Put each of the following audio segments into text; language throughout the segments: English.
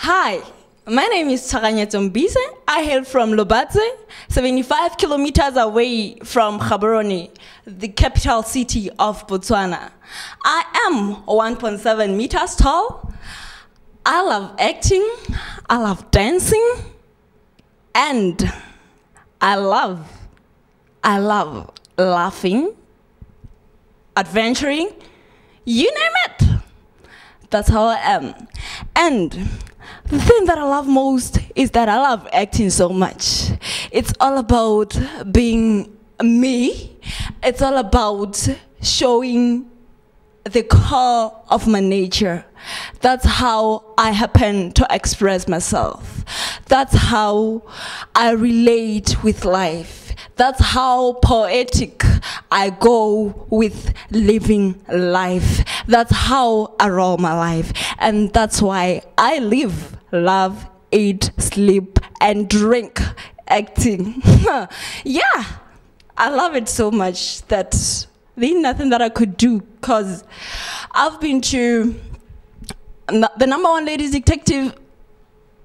Hi, my name is Tshoganyetso Mbise. I hail from Lobatse, 75 kilometers away from Gaborone, the capital city of Botswana. I am 1.7 meters tall. I love acting, I love dancing, and I love laughing, adventuring, you name it. That's how I am. And the thing that I love most is that I love acting so much. It's all about being me. It's all about showing the core of my nature. That's how I happen to express myself. That's how I relate with life. That's how poetic I go with living life. That's how I roll my life. And that's why I live, love, eat, sleep, and drink acting. Yeah, I love it so much that there's nothing that I could do, because I've been to the #1 ladies detective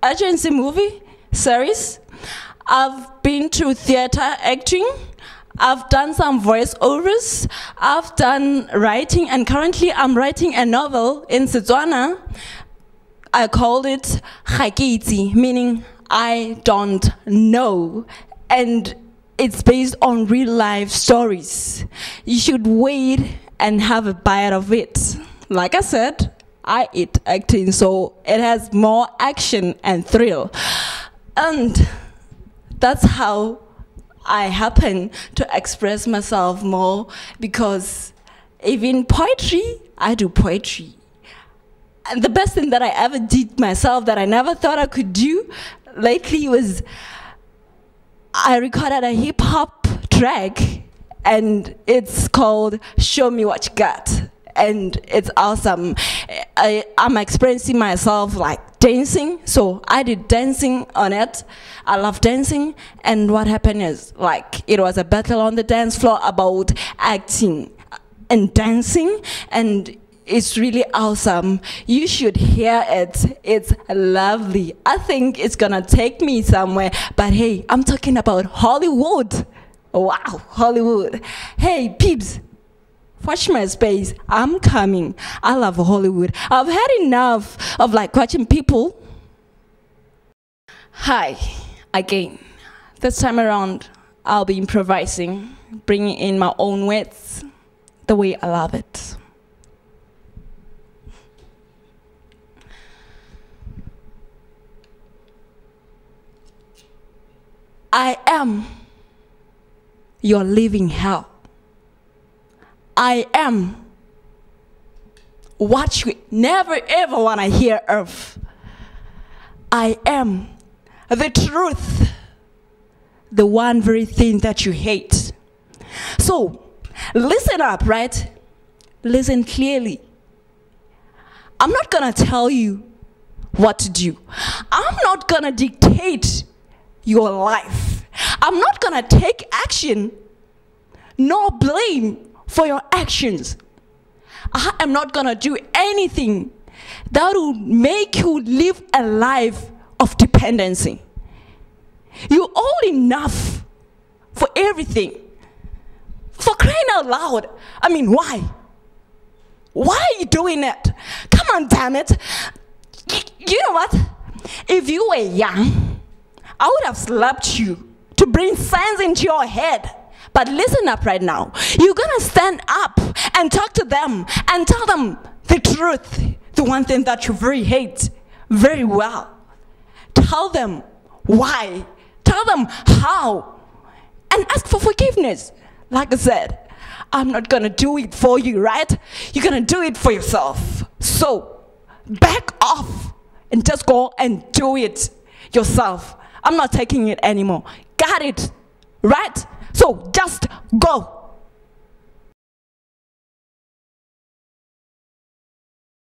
agency movie series. I've been to theater acting. I've done some voiceovers. I've done writing, and currently I'm writing a novel in Setswana. I called it Gakeitsi, meaning I don't know. And it's based on real life stories. You should wait and have a bite of it. Like I said, I eat acting, so it has more action and thrill. And that's how I happen to express myself more, because even poetry, I do poetry. And the best thing that I ever did myself that I never thought I could do lately was I recorded a hip hop track, and it's called Show Me What You Got. And it's awesome. I'm experiencing myself like dancing, so I did dancing on it. I love dancing, and what happened is, like, it was a battle on the dance floor about acting and dancing, and it's really awesome. You should hear it. It's lovely. I think it's gonna take me somewhere, but hey, I'm talking about Hollywood. Wow, Hollywood. Hey, peeps, watch my space. I'm coming. I love Hollywood. I've had enough of like watching people. Hi, again. This time around, I'll be improvising, bringing in my own words, the way I love it. I am your living hell. I am what you never ever want to hear of. I am the truth, the one very thing that you hate. So listen up, right? Listen clearly. I'm not gonna tell you what to do. I'm not gonna dictate your life. I'm not gonna take action nor blame for your actions. I am not gonna do anything that will make you live a life of dependency. You're old enough for everything. For crying out loud. I mean, why? Why are you doing it? Come on, damn it. You know what? If you were young, I would have slapped you to bring sense into your head. But listen up right now. You're gonna stand up and talk to them and tell them the truth, the one thing that you very hate very well. Tell them why. Tell them how. And ask for forgiveness. Like I said, I'm not gonna do it for you, right? You're gonna do it for yourself. So back off and just go and do it yourself. I'm not taking it anymore. Got it, right? So just go.